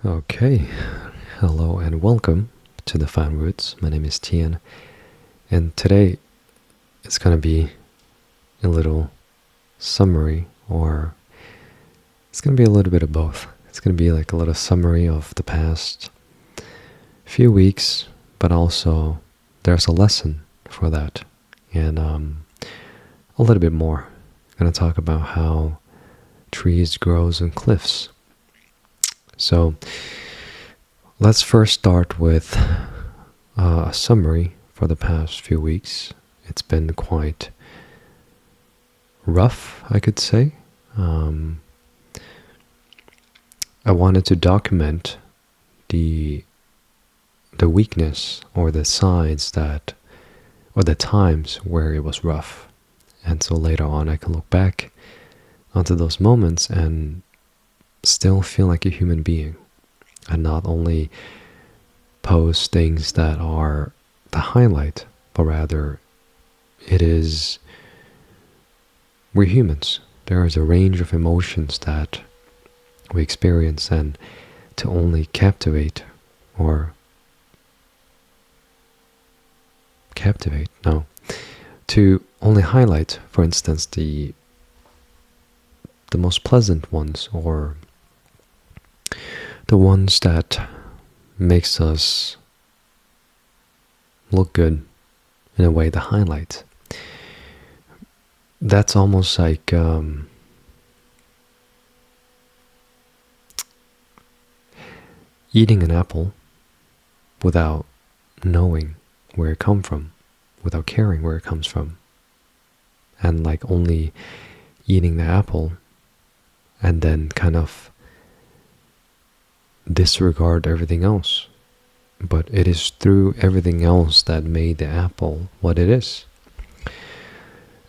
Okay, hello and welcome to the Fine Roots. My name is Tian, and today it's going to be a little summary, or it's going to be a little bit of both. It's going to be like a little summary of the past few weeks, but also there's a lesson for that, and a little bit more. I'm going to talk about how trees grows in cliffs. So let's first start with a summary for the past few weeks. It's been quite rough, I could say. I wanted to document the weakness or the signs that, or the times where it was rough. And so later on I can look back onto those moments and still feel like a human being, and not only post things that are the highlight, but rather we're humans. There is a range of emotions that we experience, and to only captivate, to only highlight, for instance, the most pleasant ones, or the ones that makes us look good in a way, the highlight. That's almost like eating an apple without knowing where it comes from, without caring where it comes from, and like only eating the apple and then kind of disregard everything else. But it is through everything else that made the apple what it is.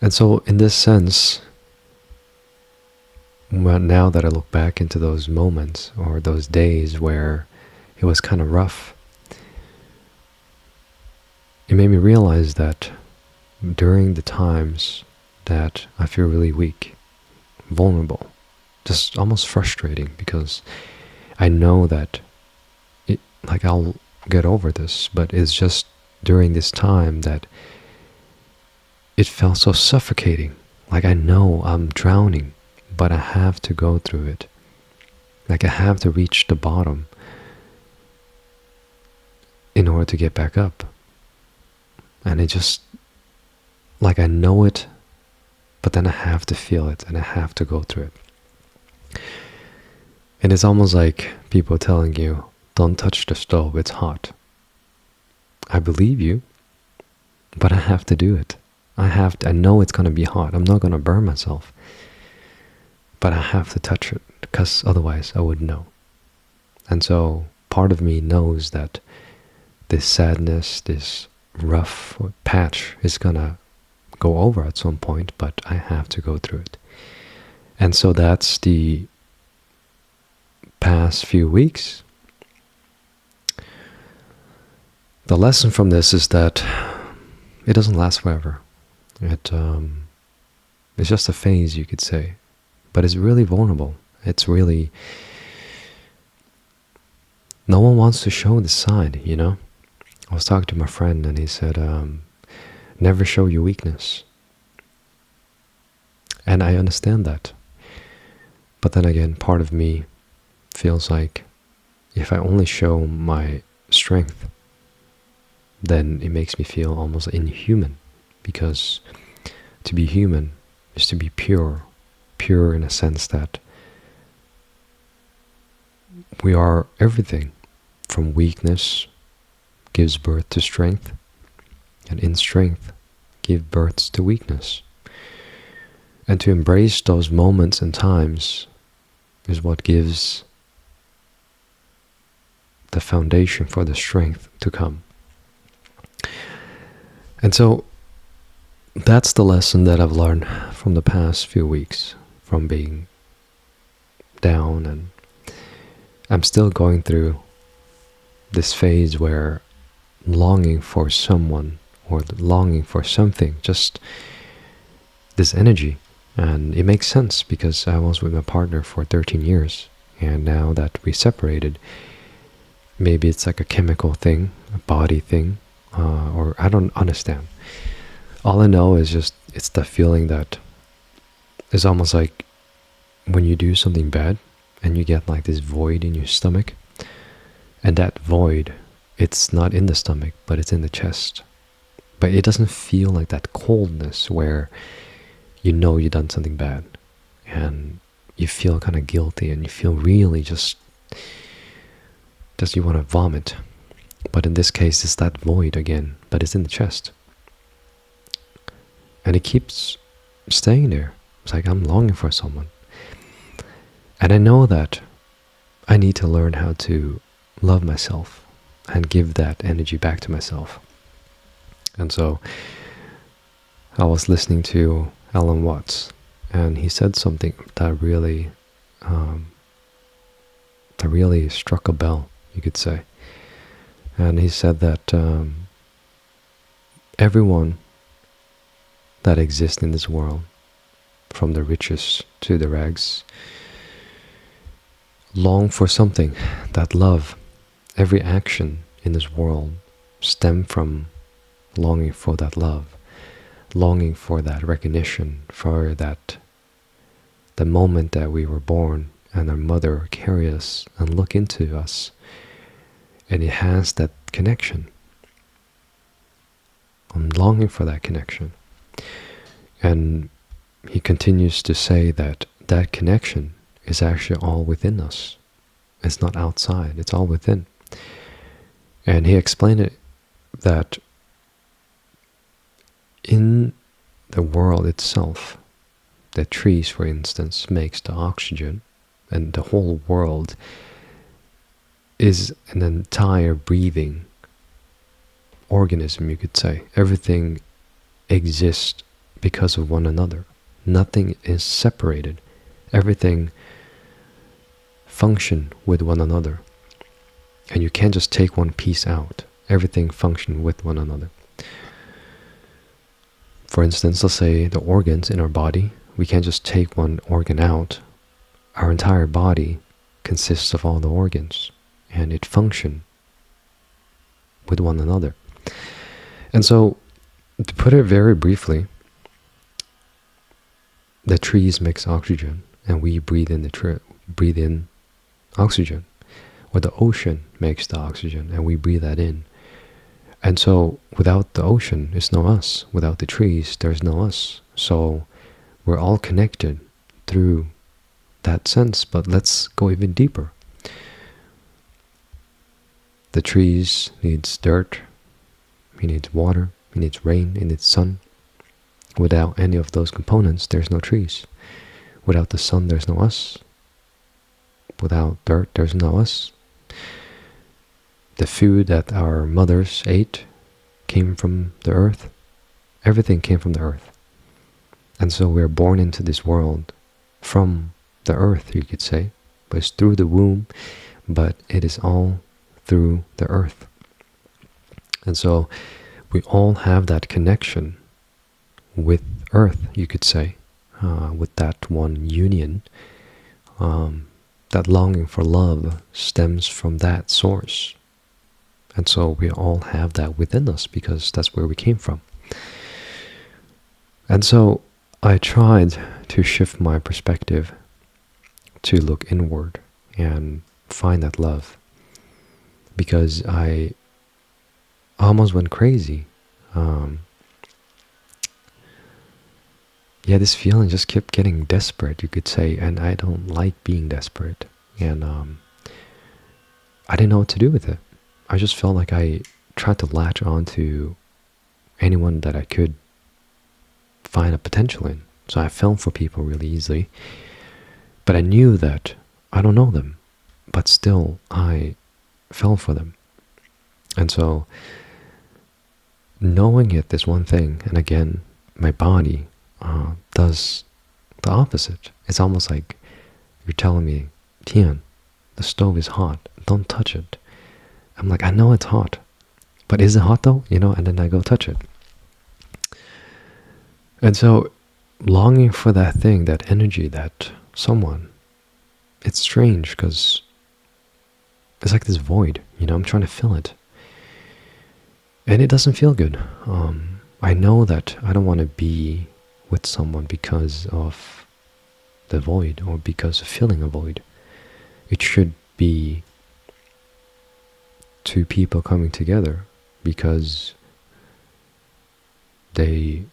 And so in this sense, now that I look back into those moments or those days where it was kind of rough, it made me realize that during the times that I feel really weak, vulnerable, just almost frustrating, because I know that I'll get over this, but it's just during this time that it felt so suffocating. Like I know I'm drowning, but I have to go through it. Like I have to reach the bottom in order to get back up. And it just, like I know it, but then I have to feel it and I have to go through it. And it's almost like people telling you, don't touch the stove, it's hot. I believe you, but I have to do it. I know it's going to be hot. I'm not going to burn myself. But I have to touch it, because otherwise I wouldn't know. And so part of me knows that this sadness, this rough patch is going to go over at some point, but I have to go through it. And so that's the past few weeks. The lesson from this is that it doesn't last forever. It's just a phase, you could say, but it's really vulnerable. It's really, no one wants to show this side, you know? I was talking to my friend and he said, never show your weakness. And I understand that. But then again, part of me feels like if I only show my strength, then it makes me feel almost inhuman, because to be human is to be pure in a sense that we are everything. From weakness gives birth to strength, and in strength give birth to weakness. And to embrace those moments and times is what gives the foundation for the strength to come. And so that's the lesson that I've learned from the past few weeks, from being down, and I'm still going through this phase where longing for someone or longing for something, just this energy. And it makes sense because I was with my partner for 13 years, And now that we separated, maybe it's like a chemical thing, a body thing, or I don't understand. All I know is just it's the feeling that it's almost like when you do something bad and you get like this void in your stomach, and that void, it's not in the stomach, but it's in the chest. But it doesn't feel like that coldness where you know you've done something bad and you feel kind of guilty and you feel really just you want to vomit. But in this case, it's that void again, but it's in the chest. And it keeps staying there. It's like I'm longing for someone. And I know that I need to learn how to love myself and give that energy back to myself. And so I was listening to Alan Watts, and he said something that really struck a bell, you could say. And he said that everyone that exists in this world, from the richest to the rags, long for something. That love, every action in this world stem from longing for that love, longing for that recognition, for that the moment that we were born and our mother carried us and look into us, and it has that connection. I'm longing for that connection. And he continues to say that that connection is actually all within us. It's not outside, it's all within. And he explained it that in the world itself, the trees, for instance, makes the oxygen, and the whole world is an entire breathing organism, you could say. Everything exists because of one another. Nothing is separated. Everything function with one another. And you can't just take one piece out. Everything function with one another. For instance, let's say the organs in our body, we can't just take one organ out. Our entire body consists of all the organs, and it functions with one another. And so, to put it very briefly, the trees mix oxygen, and we breathe in oxygen. Or the ocean makes the oxygen, and we breathe that in. And so, without the ocean, there's no us. Without the trees, there's no us. So, we're all connected through that sense. But let's go even deeper. The trees needs dirt, it needs water, it needs rain, it needs sun. Without any of those components, there's no trees. Without the sun, there's no us. Without dirt, there's no us. The food that our mothers ate came from the earth. Everything came from the earth. And so we're born into this world from the earth, you could say. But it's through the womb, but it is all through the earth. And so we all have that connection with earth, you could say, with that one union. That longing for love stems from that source. And so we all have that within us because that's where we came from. And so I tried to shift my perspective to look inward and find that love, because I almost went crazy. This feeling just kept getting desperate, you could say, and I don't like being desperate. And I didn't know what to do with it. I just felt like I tried to latch on to anyone that I could find a potential in. So I fell for people really easily. But I knew that I don't know them, but still I fell for them. And so knowing it is one thing, and again, my body does the opposite. It's almost like you're telling me, Tian, the stove is hot, don't touch it. I'm like, I know it's hot, but is it hot though? And then I go touch it. And so longing for that thing, that energy, that someone, it's strange because it's like this void, I'm trying to fill it. And it doesn't feel good. I know that I don't want to be with someone because of the void or because of feeling a void. It should be two people coming together because they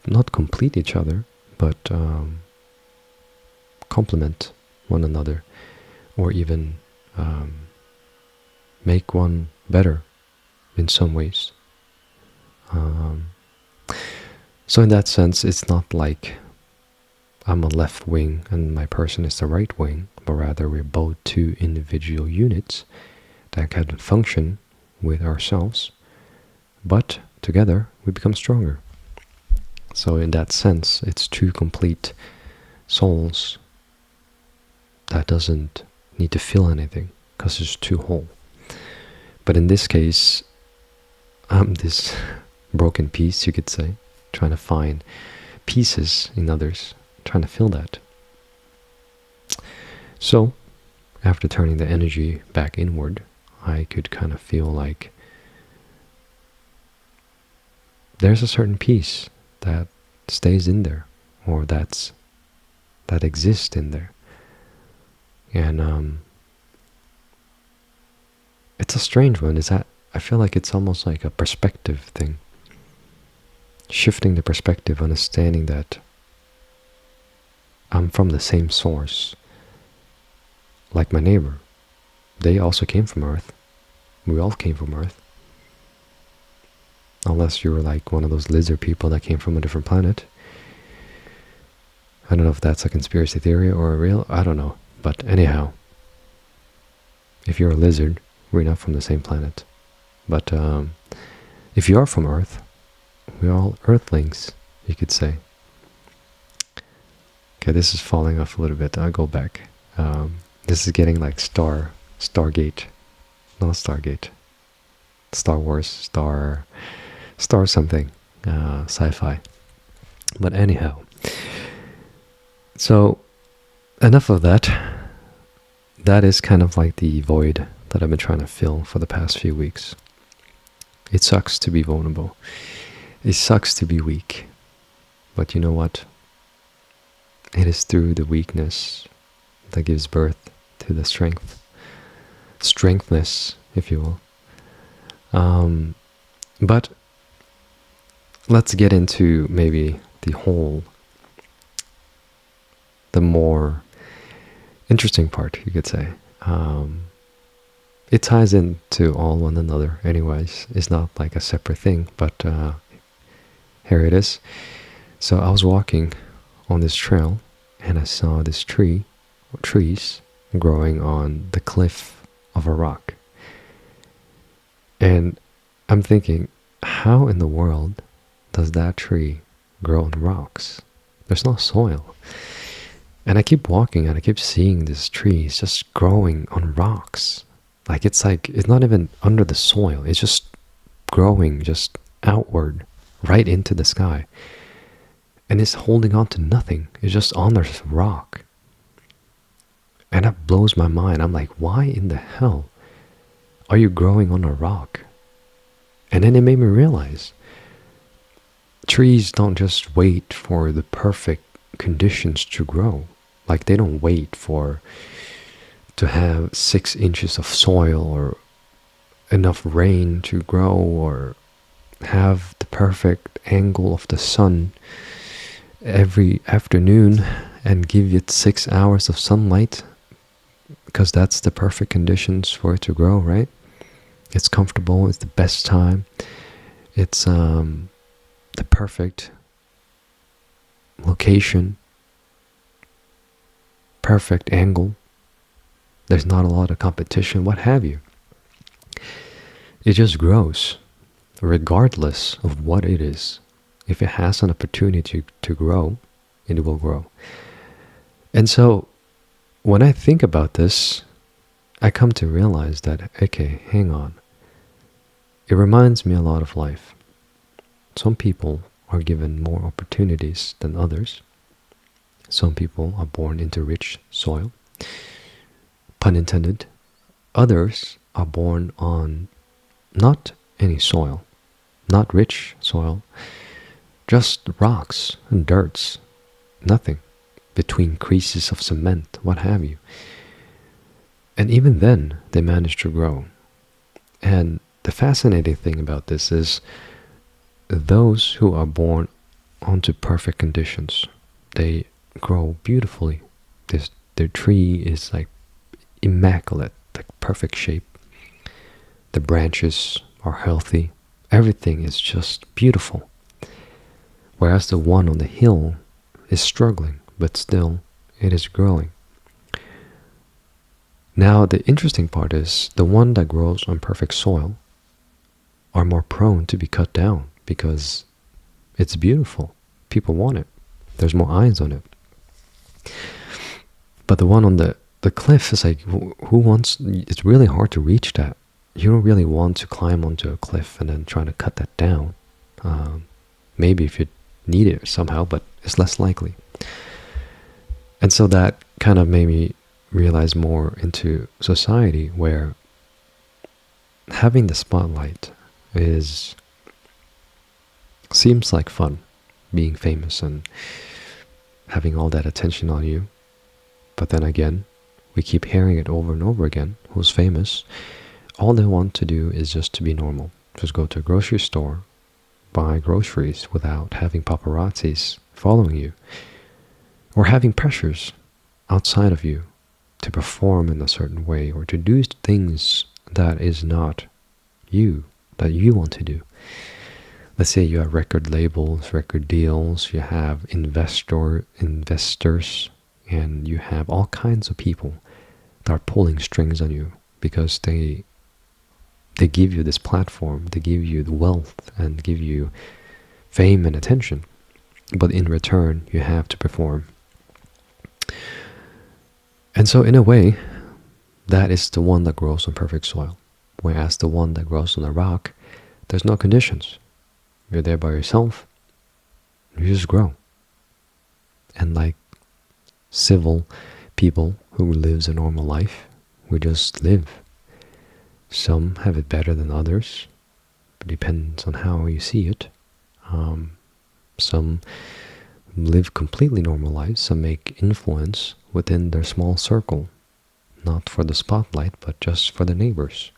not complete each other, but complement one another, or even make one better in some ways. So in that sense, it's not like I'm a left wing and my person is the right wing, but rather we're both two individual units that can function with ourselves, but together we become stronger. So in that sense, it's two complete souls that doesn't need to feel anything because it's two whole. But in this case, I'm this broken piece, you could say, trying to find pieces in others, trying to fill that. So after turning the energy back inward, I could kind of feel like there's a certain piece that stays in there, or that exists in there. And it's a strange one. Is that I feel like it's almost like a perspective thing. Shifting the perspective, understanding that I'm from the same source, like my neighbor. They also came from Earth. We all came from Earth. Unless you were like one of those lizard people that came from a different planet. I don't know if that's a conspiracy theory or a real, I don't know. But anyhow, if you're a lizard, we're not from the same planet. But if you are from Earth, we're all Earthlings, you could say. Okay, this is falling off a little bit. I'll go back. This is getting like Stargate. Not Stargate. Star Wars, Star something. Sci-fi. But anyhow. So, enough of that. That is kind of like the void that I've been trying to fill for the past few weeks. It sucks to be vulnerable. It sucks to be weak. But you know what? It is through the weakness that gives birth to the strength. Strengthness, if you will. But let's get into maybe the more interesting part, you could say. It ties into all one another anyways. It's not like a separate thing, but here it is. So I was walking on this trail and I saw this trees growing on the cliff of a rock. And I'm thinking, how in the world does that tree grow on rocks? There's no soil. And I keep walking and I keep seeing this tree. It's just growing on rocks. It's not even under the soil. It's just growing just outward, right into the sky. And it's holding on to nothing. It's just on this rock. And that blows my mind. I'm like, why in the hell are you growing on a rock? And then it made me realize, trees don't just wait for the perfect conditions to grow. Like they don't wait to have 6 inches of soil or enough rain to grow or have the perfect angle of the sun every afternoon and give it 6 hours of sunlight, because that's the perfect conditions for it to grow, right? It's comfortable, it's the best time, it's the perfect location, perfect angle, there's not a lot of competition, what have you. It just grows regardless of what it is. If it has an opportunity to grow, it will grow. And so when I think about this, I come to realize that, okay, hang on. It reminds me a lot of life. Some people are given more opportunities than others. Some people are born into rich soil. pun intended. Others are born on not any soil, not rich soil, just rocks and dirts, nothing between creases of cement, what have you. And even then, they manage to grow. And the fascinating thing about this is those who are born onto perfect conditions, they grow beautifully. Their tree is like immaculate, like perfect shape. The branches are healthy. Everything is just beautiful. Whereas the one on the hill is struggling, but still it is growing. Now the interesting part is the one that grows on perfect soil are more prone to be cut down because it's beautiful. People want it. There's more eyes on it. But the one on the cliff is like, who wants, it's really hard to reach that. You don't really want to climb onto a cliff and then try to cut that down. Maybe if you need it somehow, but it's less likely. And so that kind of made me realize more into society where having the spotlight seems like fun, being famous and having all that attention on you. But then again, we keep hearing it over and over again. Who's famous? All they want to do is just to be normal. Just go to a grocery store, buy groceries without having paparazzis following you, or having pressures outside of you to perform in a certain way or to do things that is not you, that you want to do. Let's say you have record labels, record deals, you have investors, and you have all kinds of people that are pulling strings on you because they give you this platform, they give you the wealth and give you fame and attention. But in return, you have to perform. And so in a way, that is the one that grows on perfect soil. Whereas the one that grows on a rock, there's no conditions. You're there by yourself, you just grow. And like civil people who lives a normal life, we just live. Some have it better than others. It depends on how you see it. Some live completely normal lives. Some make influence within their small circle, not for the spotlight, but just for the neighbors.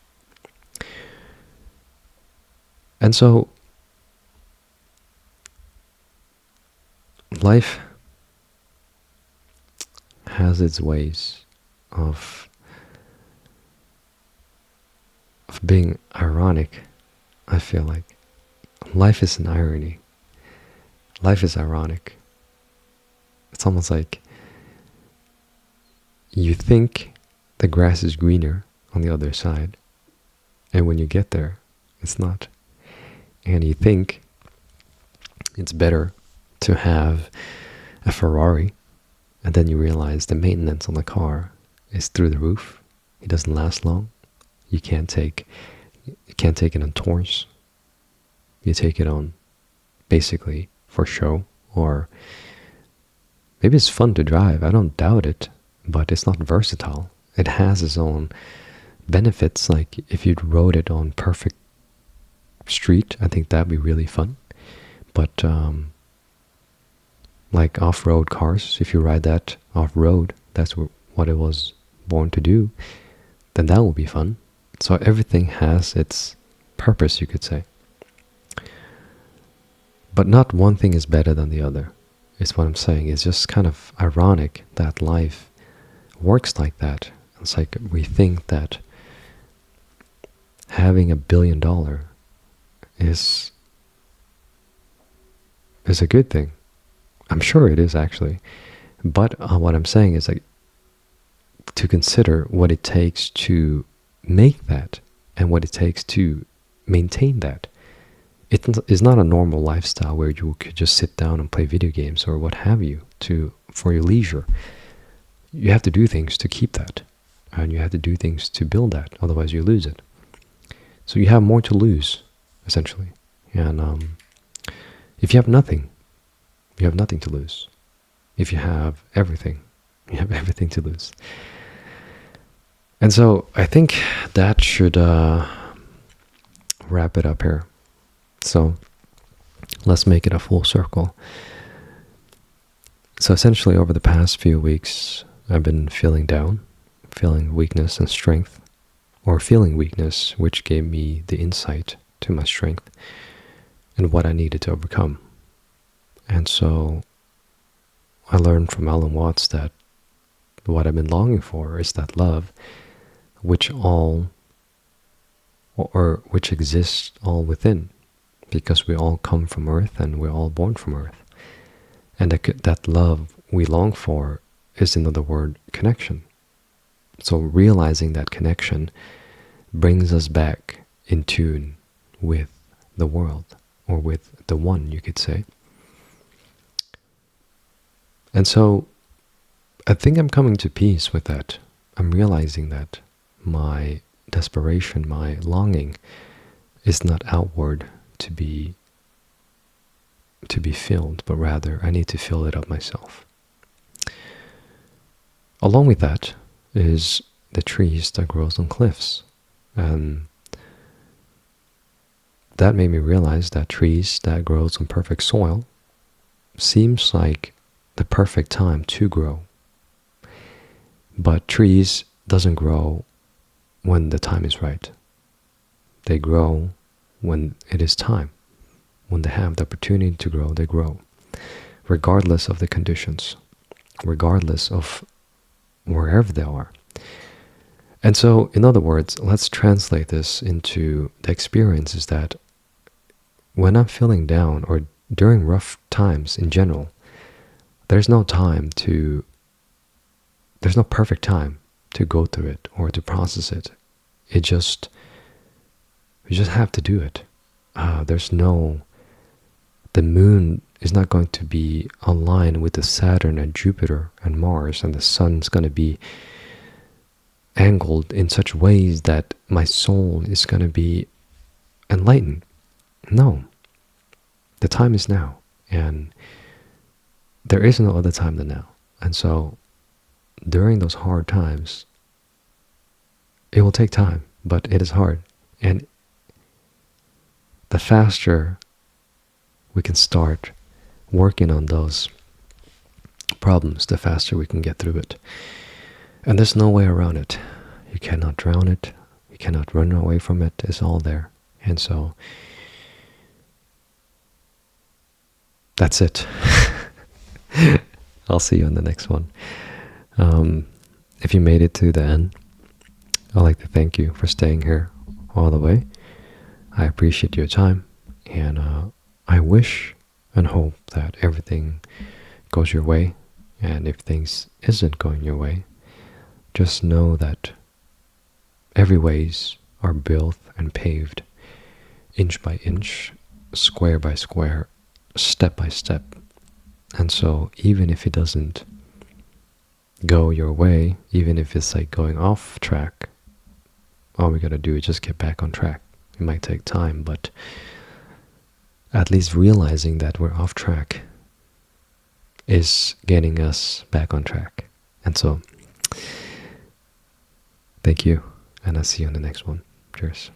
And so, life has its ways of being ironic, I feel like. Life is an irony. Life is ironic. It's almost like you think the grass is greener on the other side, and when you get there, it's not. And you think it's better to have a Ferrari, and then you realize the maintenance on the car is through the roof. It doesn't last long. You can't take it on tours. You take it on basically for show, or maybe it's fun to drive. I don't doubt it, but it's not versatile. It has its own benefits. Like if you rode it on perfect street, I think that'd be really fun. But like off-road cars, if you ride that off-road, that's what it was born to do, then that will be fun. So everything has its purpose, you could say. But not one thing is better than the other, is what I'm saying. It's just kind of ironic that life works like that. It's like we think that having $1 billion is a good thing. I'm sure it is, actually. But what I'm saying is like to consider what it takes to make that and what it takes to maintain that. It is not a normal lifestyle where you could just sit down and play video games or what have you for your leisure. You have to do things to keep that, and you have to do things to build that, otherwise you lose it. So you have more to lose, essentially. And if you have nothing, you have nothing to lose. If you have everything, You have everything to lose. And so I think that should wrap it up here. So let's make it a full circle. So essentially, over the past few weeks, I've been feeling down, feeling weakness and strength, or feeling weakness, which gave me the insight to my strength and what I needed to overcome. And so I learned from Alan Watts that what I've been longing for is that love which which exists all within, because we all come from earth and we're all born from earth. And that love we long for is, in other words, connection. So realizing that connection brings us back in tune with the world, or with the one, you could say. And so I think I'm coming to peace with that. I'm realizing that my desperation, my longing, is not outward to be filled, but rather I need to fill it up myself. Along with that is the trees that grows on cliffs. And that made me realize that trees that grows on perfect soil seems like the perfect time to grow. But trees doesn't grow when the time is right. They grow when it is time. When they have the opportunity to grow, they grow, regardless of the conditions, regardless of wherever they are. And so, in other words, let's translate this into the experiences that when I'm feeling down, or during rough times in general, there's no perfect time to go through it or to process it. You just have to do it. The moon is not going to be aligned with the Saturn and Jupiter and Mars, and the sun's going to be angled in such ways that my soul is going to be enlightened. No. The time is now, and there is no other time than now. And so during those hard times, it will take time, but it is hard. And the faster we can start working on those problems, the faster we can get through it. And there's no way around it. You cannot drown it. You cannot run away from it. It's all there. And so that's it. I'll see you on the next one. If you made it to the end, I'd like to thank you for staying here all the way. I appreciate your time, and I wish and hope that everything goes your way. And if things isn't going your way, just know that every ways are built and paved inch by inch, square by square, step by step. And so even if it doesn't go your way, even if it's like going off track, all we gotta do is just get back on track. It might take time, but at least realizing that we're off track is getting us back on track. And so, thank you, and I'll see you on the next one. Cheers.